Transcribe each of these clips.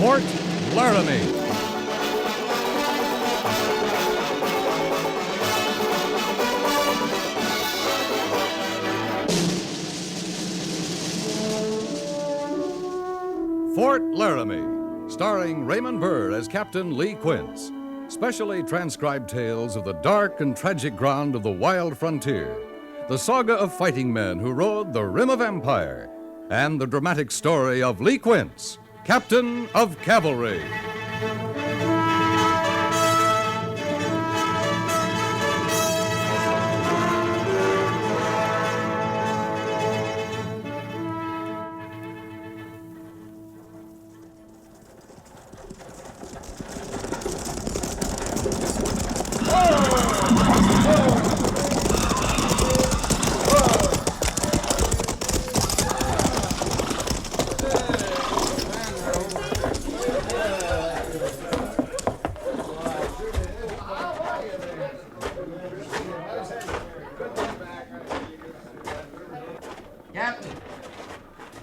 Fort Laramie. Fort Laramie, starring Raymond Burr as Captain Lee Quince. Specially transcribed tales of the dark and tragic ground of the wild frontier. The saga of fighting men who rode the rim of empire. And the dramatic story of Lee Quince, Captain of Cavalry.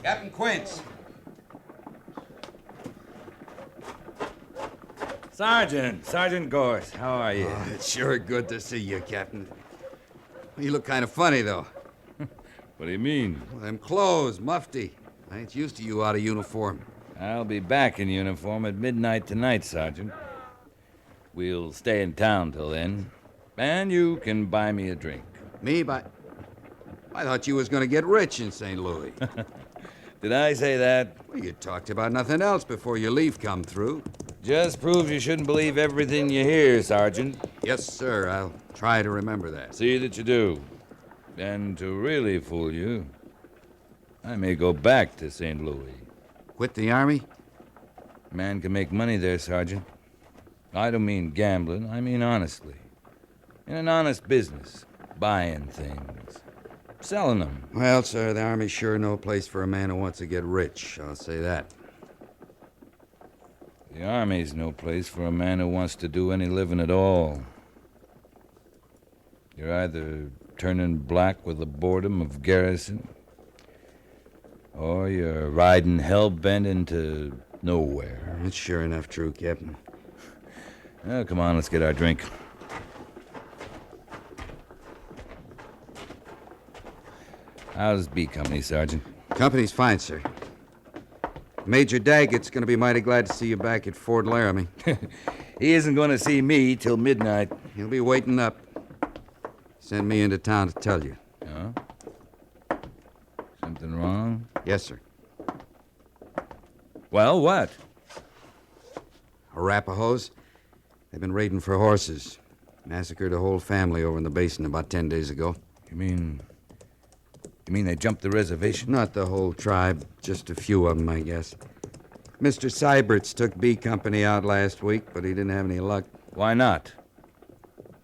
Captain Quince. Sergeant Gorse, how are you? Oh, it's sure good to see you, Captain. You look kind of funny, though. What do you mean? Well, them clothes, mufti. I ain't used to you out of uniform. I'll be back in uniform at midnight tonight, Sergeant. We'll stay in town till then, and you can buy me a drink. Me? I thought you was going to get rich in St. Louis. Did I say that? Well, you talked about nothing else before your leave come through. Just proves you shouldn't believe everything you hear, Sergeant. Yes, sir. I'll try to remember that. See that you do. And to really fool you, I may go back to St. Louis. Quit the Army? Man can make money there, Sergeant. I don't mean gambling. I mean honestly. In an honest business. Buying things. Selling them. Well, sir, the Army's sure no place for a man who wants to get rich. I'll say that. The Army's no place for a man who wants to do any living at all. You're either turning black with the boredom of garrison, or you're riding hell-bent into nowhere. That's sure enough true, Captain. Well, come on, let's get our drink. How's B Company, Sergeant? Company's fine, sir. Major Daggett's going to be mighty glad to see you back at Fort Laramie. He isn't going to see me till midnight. He'll be waiting up. Send me into town to tell you. Oh? Something wrong? Yes, sir. Well, what? Arapahoes. They've been raiding for horses. Massacred a whole family over in the basin about 10 days ago. You mean they jumped the reservation? Not the whole tribe, just a few of them, I guess. Mr. Seibert's took B Company out last week, but he didn't have any luck. Why not?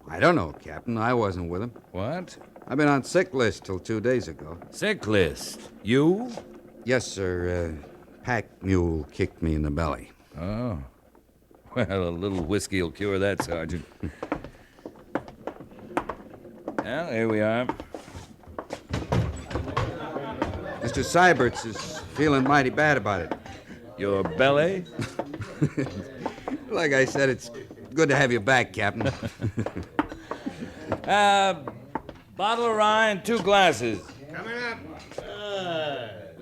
I don't know, Captain. I wasn't with him. What? I've been on sick list till 2 days ago. Sick list? You? Yes, sir. Pack mule kicked me in the belly. Oh. Well, a little whiskey will cure that, Sergeant. Well, here we are. Mr. Seibert's is feeling mighty bad about it. Your belly? Like I said, it's good to have you back, Captain. Bottle of rye and 2 glasses. Coming up.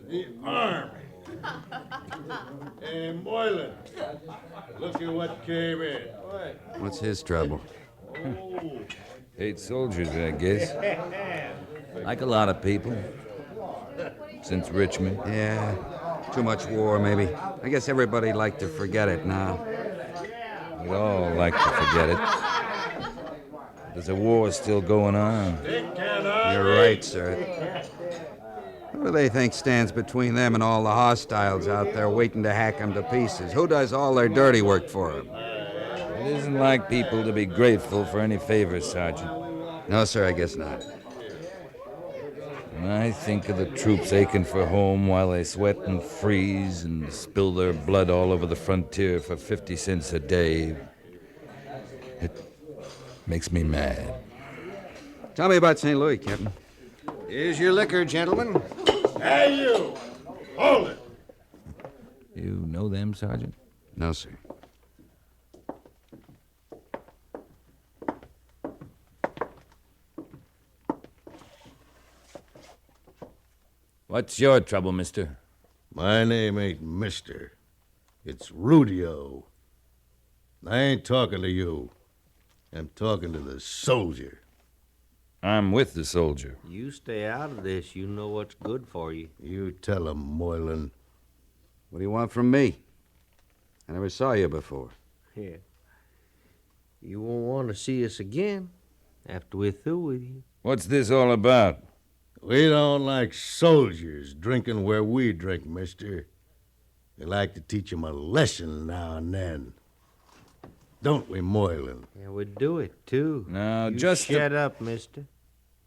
The Army. Hey, Moylan. Look at what came in. What's his trouble? 8 soldiers, I guess. Like a lot of people. Since Richmond. Yeah, too much war, maybe. I guess everybody'd like to forget it now. We'd all like to forget it. There's a war still going on. You're right, sir. Who do they think stands between them and all the hostiles out there waiting to hack them to pieces? Who does all their dirty work for them? It isn't like people to be grateful for any favors, Sergeant. No, sir, I guess not. When I think of the troops aching for home while they sweat and freeze and spill their blood all over the frontier for 50 cents a day, it makes me mad. Tell me about St. Louis, Captain. Here's your liquor, gentlemen. Hey, you! Hold it! You know them, Sergeant? No, sir. What's your trouble, mister? My name ain't Mister. It's Rudio. I ain't talking to you. I'm talking to the soldier. I'm with the soldier. You stay out of this. You know what's good for you. You tell him, Moylan. What do you want from me? I never saw you before. Yeah. You won't want to see us again after we're through with you. What's this all about? We don't like soldiers drinking where we drink, mister. We like to teach 'em a lesson now and then. Don't we, Moylan? Yeah, we do it, too. Now, You just shut up, mister.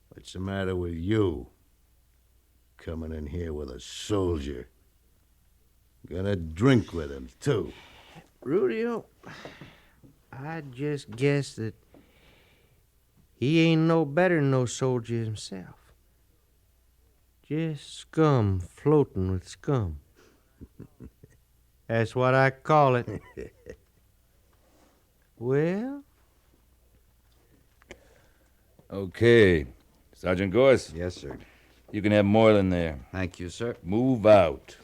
What's the matter with you? Coming in here with a soldier. Gonna drink with him, too. Rudio, I just guess that he ain't no better than no soldier himself. Just scum floating with scum. That's what I call it. Well? Okay. Sergeant Gorse, Yes, sir. you can have Moylan there. Thank you, sir. Move out.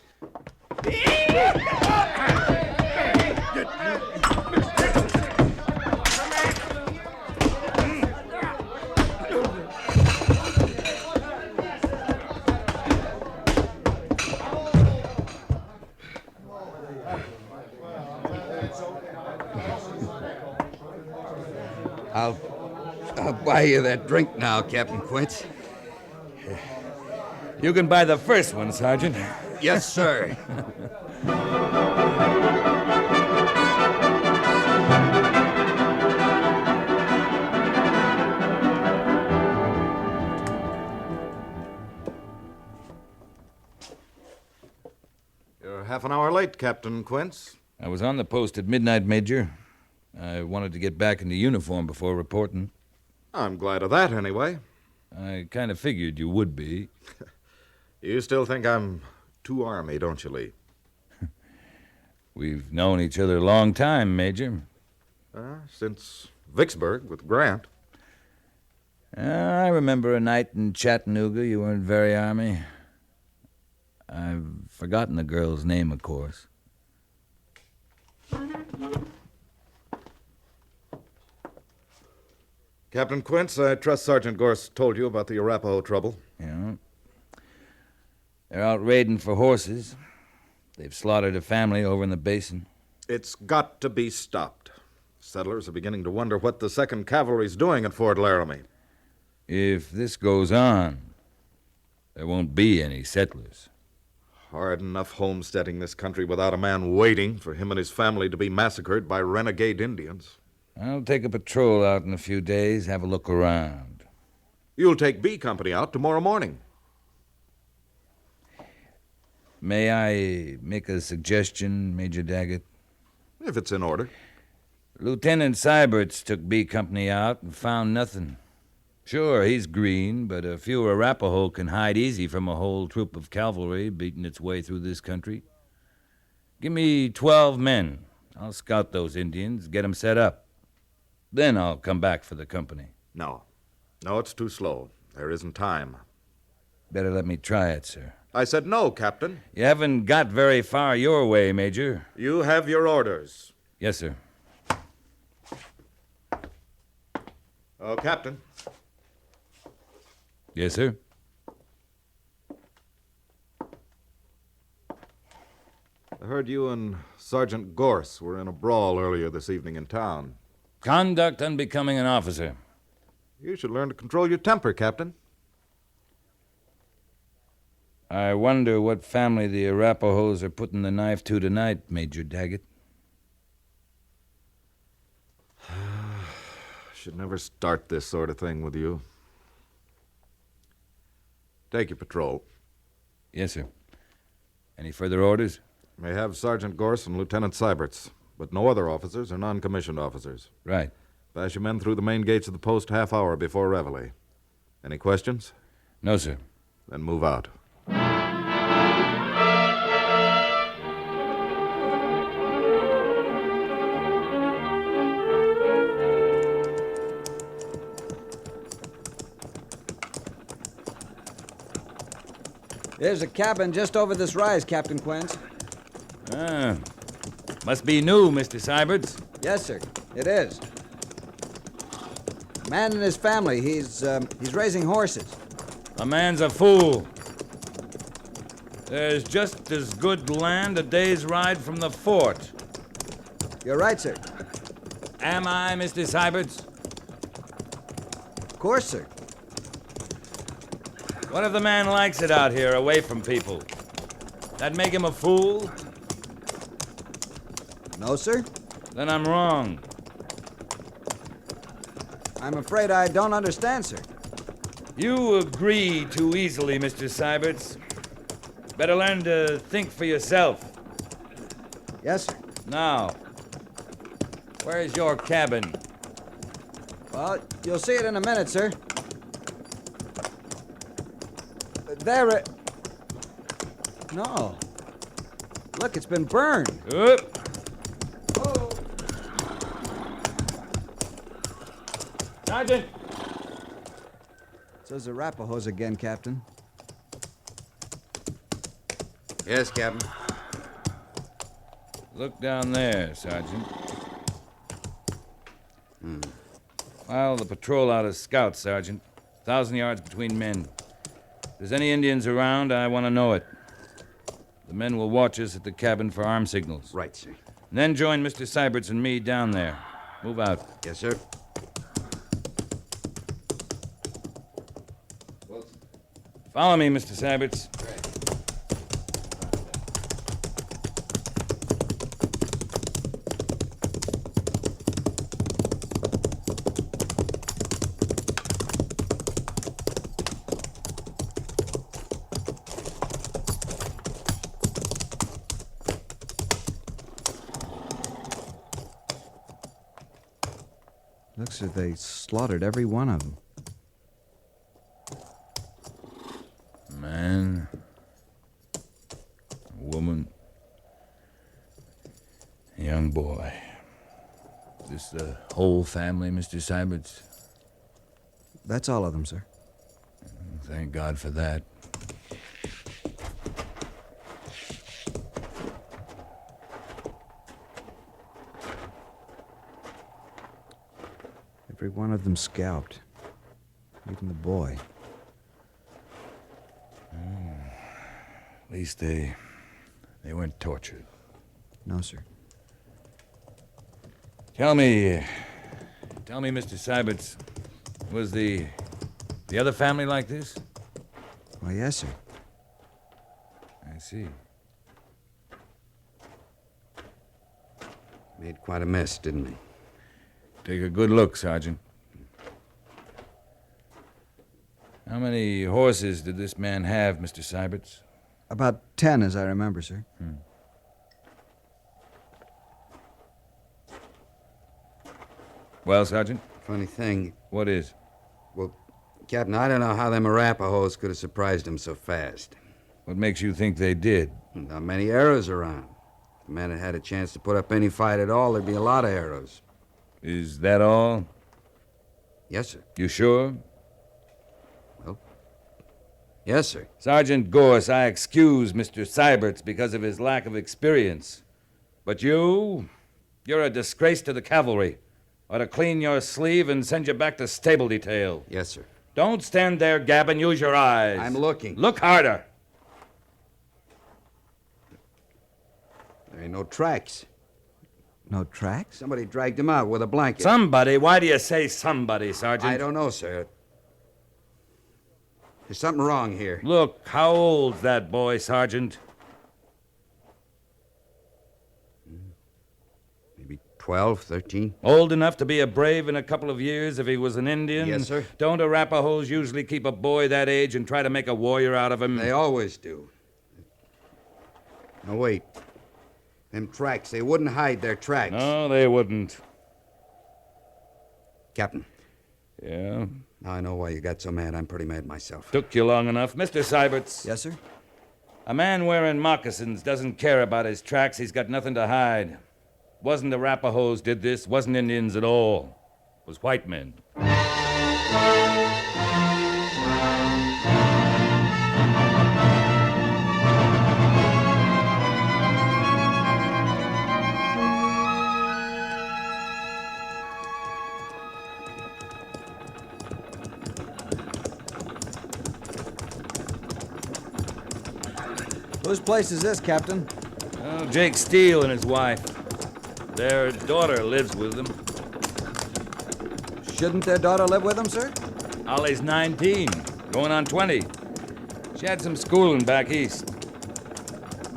I'll buy you that drink now, Captain Quince. You can buy the first one, Sergeant. Yes, sir. You're half an hour late, Captain Quince. I was on the post at midnight, Major. I wanted to get back into uniform before reporting. I'm glad of that, anyway. I kind of figured you would be. You still think I'm too Army, don't you, Lee? We've known each other a long time, Major. Since Vicksburg with Grant. I remember a night in Chattanooga. You weren't very Army. I've forgotten the girl's name, of course. Captain Quince, I trust Sergeant Gorse told you about the Arapaho trouble. Yeah. They're out raiding for horses. They've slaughtered a family over in the basin. It's got to be stopped. Settlers are beginning to wonder what the 2nd Cavalry's doing at Fort Laramie. If this goes on, there won't be any settlers. Hard enough homesteading this country without a man waiting for him and his family to be massacred by renegade Indians. I'll take a patrol out in a few days, have a look around. You'll take B Company out tomorrow morning. May I make a suggestion, Major Daggett? If it's in order. Lieutenant Syberts took B Company out and found nothing. Sure, he's green, but a few Arapaho can hide easy from a whole troop of cavalry beating its way through this country. Give me 12 men. I'll scout those Indians, get them set up. Then I'll come back for the company. No. No, it's too slow. There isn't time. Better let me try it, sir. I said no, Captain. You haven't got very far your way, Major. You have your orders. Yes, sir. Oh, Captain. Yes, sir. I heard you and Sergeant Gorse were in a brawl earlier this evening in town. Conduct unbecoming an officer. You should learn to control your temper, Captain. I wonder what family the Arapahoes are putting the knife to tonight, Major Daggett. Should never start this sort of thing with you. Take your patrol. Yes, sir. Any further orders? May have Sergeant Gorse and Lieutenant Syberts, but no other officers or non-commissioned officers. Right. Pass your men through the main gates of the post half hour before reveille. Any questions? No, sir. Then move out. There's a cabin just over this rise, Captain Quince. Ah, must be new, Mr. Syberts. Yes, sir. It is. A man and his family. He's raising horses. A man's a fool. There's just as good land a day's ride from the fort. You're right, sir. Am I, Mr. Syberts? Of course, sir. What if the man likes it out here, away from people? That make him a fool? No, sir. Then I'm wrong. I'm afraid I don't understand, sir. You agree too easily, Mr. Syberts. Better learn to think for yourself. Yes, sir. Now, where's your cabin? Well, you'll see it in a minute, sir. There it... No. Look, it's been burned. Up. Sergeant! It's those Arapahoes again, Captain. Yes, Captain. Look down there, Sergeant. File the patrol out as scouts, Sergeant. 1,000 yards between men. If there's any Indians around, I want to know it. The men will watch us at the cabin for arm signals. Right, sir. And then join Mr. Syberts and me down there. Move out. Yes, sir. Follow me, Mr. Syberts. Looks as they slaughtered every one of them. Man, a woman, a young boy. This the whole family, Mr. Syberts? That's all of them, sir. Thank God for that. Every one of them scalped. Even the boy. At least they weren't tortured. No, sir. Tell me, Mr. Syberts, was the other family like this? Why, yes, sir. I see. Made quite a mess, didn't he? Take a good look, Sergeant. How many horses did this man have, Mr. Syberts? About 10, as I remember, sir. Well, Sergeant? Funny thing. What is? Well, Captain, I don't know how them Arapahoes could have surprised him so fast. What makes you think they did? Not many arrows around. If the man had had a chance to put up any fight at all, there'd be a lot of arrows. Is that all? Yes, sir. You sure? Yes, sir. Sergeant Gorse, I excuse Mr. Syberts because of his lack of experience. But you're a disgrace to the cavalry. Ought to clean your sleeve and send you back to stable detail. Yes, sir. Don't stand there, gabbing. Use your eyes. I'm looking. Look harder. There ain't no tracks. No tracks? Somebody dragged him out with a blanket. Somebody? Why do you say somebody, Sergeant? I don't know, sir. There's something wrong here. Look, how old's that boy, Sergeant? Maybe 12, 13. Old enough to be a brave in a couple of years if he was an Indian? Yes, sir. Don't Arapahoes usually keep a boy that age and try to make a warrior out of him? They always do. Now, wait. Them tracks, they wouldn't hide their tracks. No, they wouldn't. Captain, Yeah? now I know why you got so mad. I'm pretty mad myself. Took you long enough. Mr. Syberts. Yes, sir? A man wearing moccasins doesn't care about his tracks. He's got nothing to hide. Wasn't Arapahoes did this. Wasn't Indians at all. It was white men. Whose place is this, Captain? Oh, Jake Steele and his wife. Their daughter lives with them. Shouldn't their daughter live with them, sir? Ollie's 19, going on 20. She had some schooling back east.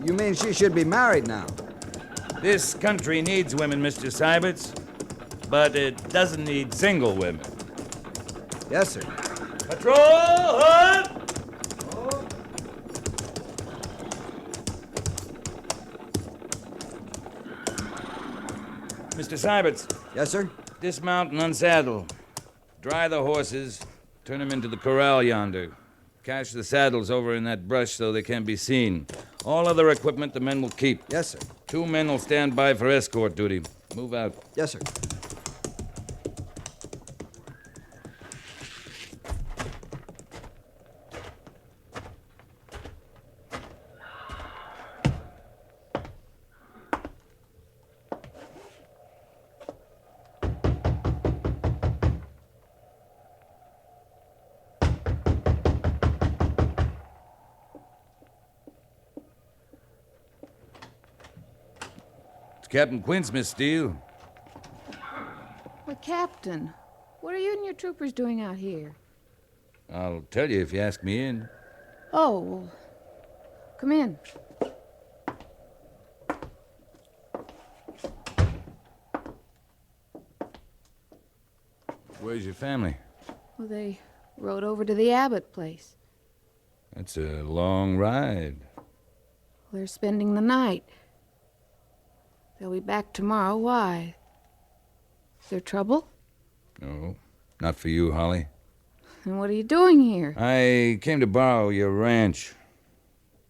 You mean she should be married now? This country needs women, Mr. Seiberts, but it doesn't need single women. Yes, sir. Patrol! Hood! Mr. Seiberts, Yes, sir. dismount and unsaddle. Dry the horses, turn them into the corral yonder. Cache the saddles over in that brush so they can't be seen. All other equipment the men will keep. Yes, sir. 2 men will stand by for escort duty. Move out. Yes, sir. It's Captain Quince, Miss Steele. Well, Captain, what are you and your troopers doing out here? I'll tell you if you ask me in. Oh, well, come in. Where's your family? Well, they rode over to the Abbott place. That's a long ride. They're spending the night. They'll be back tomorrow. Why? Is there trouble? No, not for you, Holly. And what are you doing here? I came to borrow your ranch.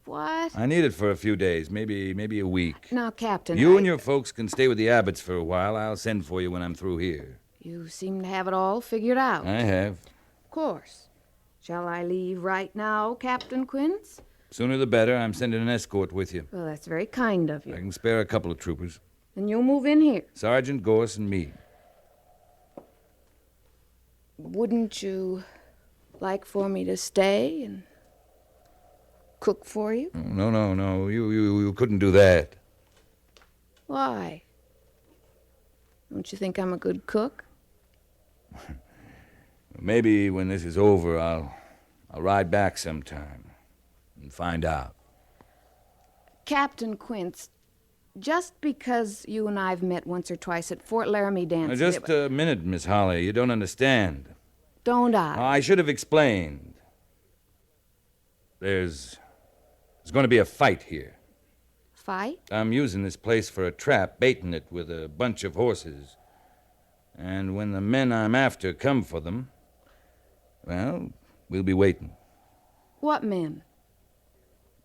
What? I need it for a few days, maybe a week. Now, Captain, You and your folks can stay with the Abbotts for a while. I'll send for you when I'm through here. You seem to have it all figured out. I have. Of course. Shall I leave right now, Captain Quince? Sooner the better. I'm sending an escort with you. Well, that's very kind of I you. can spare a couple of troopers. And you'll move in here. Sergeant Gorse and me. Wouldn't you like for me to stay and cook for you? No. You couldn't do that. Why? Don't you think I'm a good cook? Maybe when this is over, I'll ride back sometime and find out. Captain Quince, just because you and I've met once or twice at Fort Laramie Now, dances... just a minute, Miss Holly. You don't understand. Don't I? I should have explained. There's going to be a fight here. Fight? I'm using this place for a trap, baiting it with a bunch of horses. And when the men I'm after come for them, well, we'll be waiting. What men?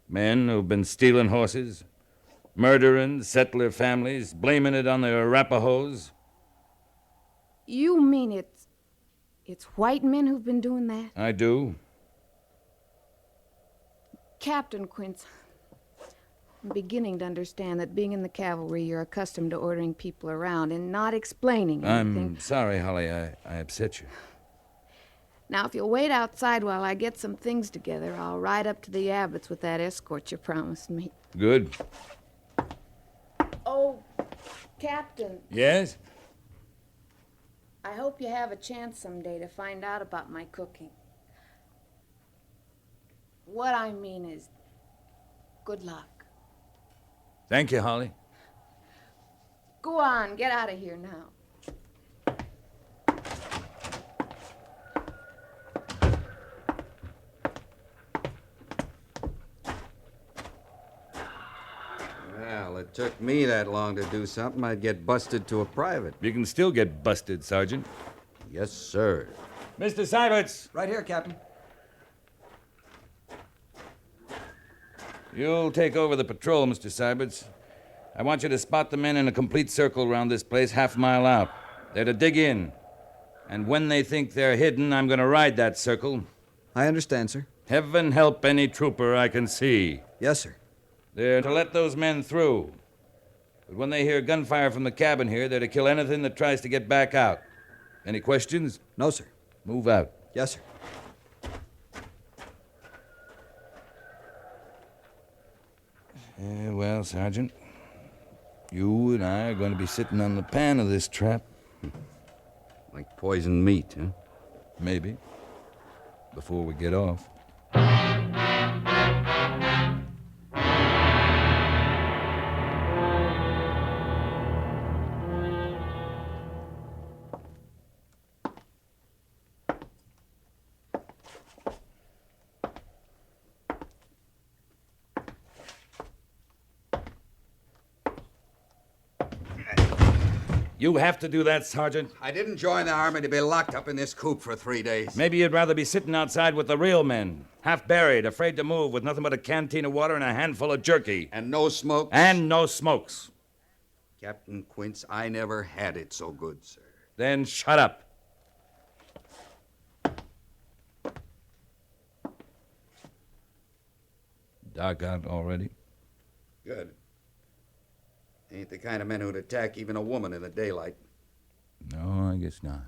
Men who've been stealing horses, murdering settler families, blaming it on the Arapahoes. You mean it's white men who've been doing that? I do. Captain Quince, I'm beginning to understand that being in the cavalry, you're accustomed to ordering people around and not explaining anything. I'm sorry, Holly, I upset you. Now, if you'll wait outside while I get some things together, I'll ride up to the Abbotts with that escort you promised me. Good. Oh, Captain, Yes? I hope you have a chance someday to find out about my cooking. What I mean is, good luck. Thank you, Holly. Go on, get out of here now. Well, it took me that long to do something. I'd get busted to a private. You can still get busted, Sergeant. Yes, sir. Mr. Seiberts, Right here, Captain. you'll take over the patrol, Mr. Seiberts. I want you to spot the men in a complete circle around this place, half a mile out. They're to dig in. And when they think they're hidden, I'm going to ride that circle. I understand, sir. Heaven help any trooper I can see. Yes, sir. They're to let those men through. But when they hear gunfire from the cabin here, they're to kill anything that tries to get back out. Any questions? No, sir. Move out. Yes, sir. Well, Sergeant, you and I are going to be sitting on the pan of this trap. Like poisoned meat, huh? Maybe. Before we get off. You have to do that, Sergeant. I didn't join the army to be locked up in this coop for 3 days. Maybe you'd rather be sitting outside with the real men, half buried, afraid to move, with nothing but a canteen of water and a handful of jerky. And no smoke? And no smokes. Captain Quince, I never had it so good, sir. Then shut up. Dark out already? Good. Ain't the kind of men who'd attack even a woman in the daylight. No, I guess not.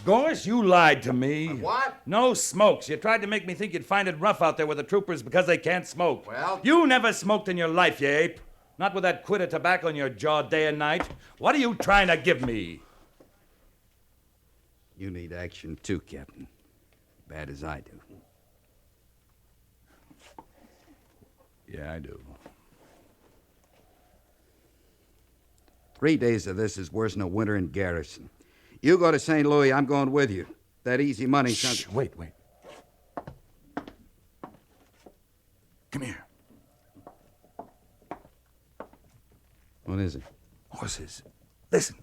Gosh, you lied to me. What? No smokes. You tried to make me think you'd find it rough out there with the troopers because they can't smoke. Well... You never smoked in your life, you ape. Not with that quid of tobacco in your jaw day and night. What are you trying to give me? You need action too, Captain. Bad as I do. Yeah, I do. 3 days of this is worse than a winter in garrison. You go to St. Louis, I'm going with you. That easy money... Shh, wait. Come here. What is it? Horses. Listen.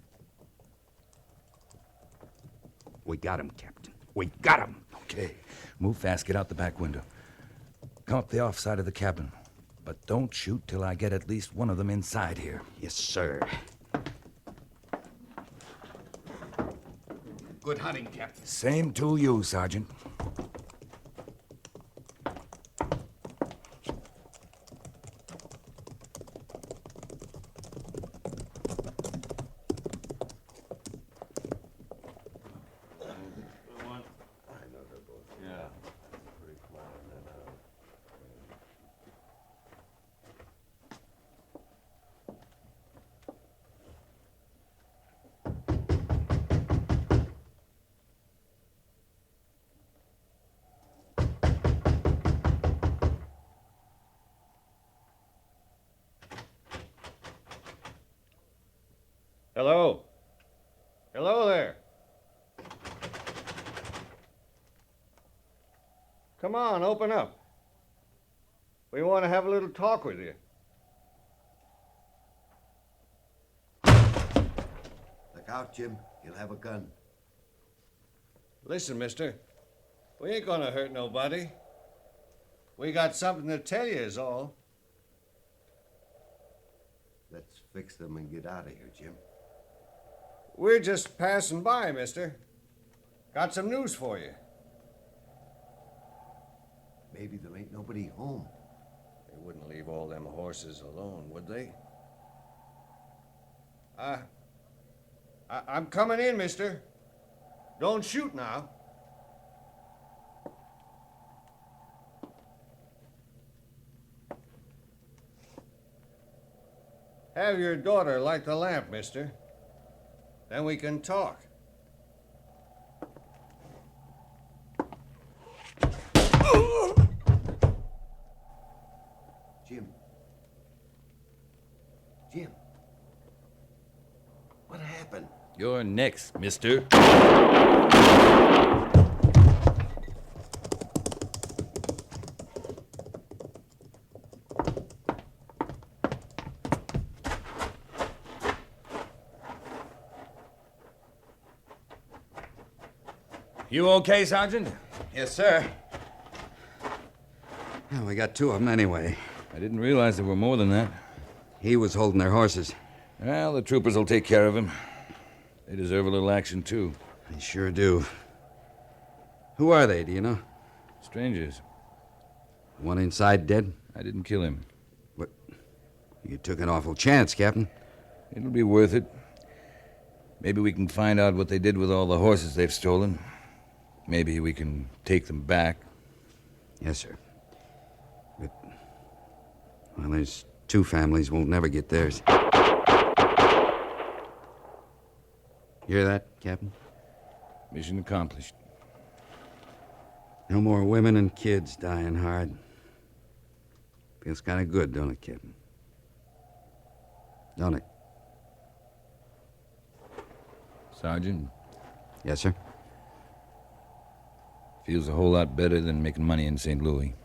We got him, Captain. We got him. Okay. Move fast. Get out the back window. Come up the off side of the cabin. But don't shoot till I get at least one of them inside here. Yes, sir. Good hunting, Captain. Same to you, Sergeant. Hello? Hello there. Come on, open up. We want to have a little talk with you. Look out, Jim. You'll have a gun. Listen, mister. We ain't gonna hurt nobody. We got something to tell you is all. Let's fix them and get out of here, Jim. We're just passing by, mister. Got some news for you. Maybe there ain't nobody home. They wouldn't leave all them horses alone, would they? I'm coming in, mister. Don't shoot now. Have your daughter light the lamp, mister. Then we can talk. Jim. Jim. What happened? You're next, mister. You okay, Sergeant? Yes, sir. Well, we got 2 of them anyway. I didn't realize there were more than that. He was holding their horses. Well, the troopers will take care of him. They deserve a little action, too. They sure do. Who are they, do you know? Strangers. One inside dead? I didn't kill him. What? You took an awful chance, Captain. It'll be worth it. Maybe we can find out what they did with all the horses they've stolen. Maybe we can take them back. Yes, sir. But Well, there's 2 families won't never get theirs. Hear that, Captain? Mission accomplished. No more women and kids dying hard. Feels kind of good, don't it, Captain? Don't it? Sergeant, Yes, sir? feels a whole lot better than making money in St. Louis.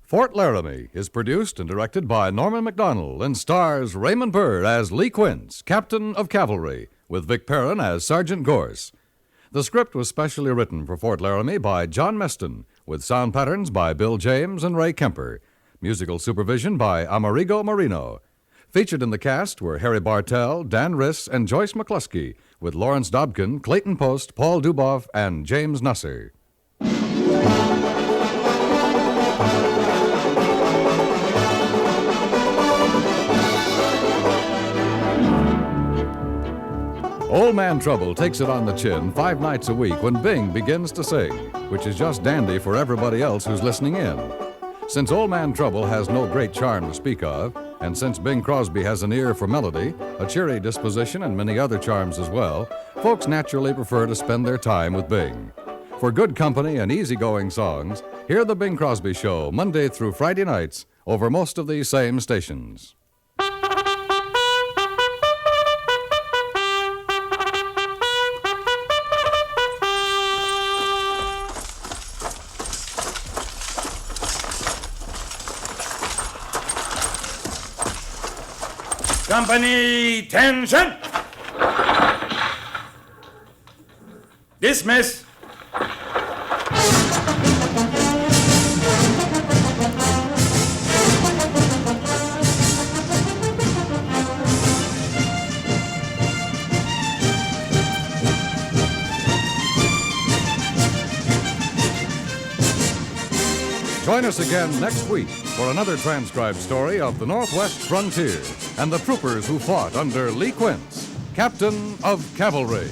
Fort Laramie is produced and directed by Norman Macdonnell and stars Raymond Burr as Lee Quince, Captain of Cavalry, with Vic Perrin as Sergeant Gorse. The script was specially written for Fort Laramie by John Meston, with sound patterns by Bill James and Ray Kemper. Musical supervision by Amerigo Marino. Featured in the cast were Harry Bartell, Dan Riss, and Joyce McCluskey, with Lawrence Dobkin, Clayton Post, Paul Duboff, and James Nusser. Old Man Trouble takes it on the chin 5 nights a week when Bing begins to sing, which is just dandy for everybody else who's listening in. Since Old Man Trouble has no great charm to speak of, and since Bing Crosby has an ear for melody, a cheery disposition, and many other charms as well, folks naturally prefer to spend their time with Bing. For good company and easygoing songs, hear The Bing Crosby Show Monday through Friday nights over most of these same stations. Company, tension! Dismiss! Join us again next week for another transcribed story of the Northwest frontier and the troopers who fought under Lee Quince, Captain of Cavalry.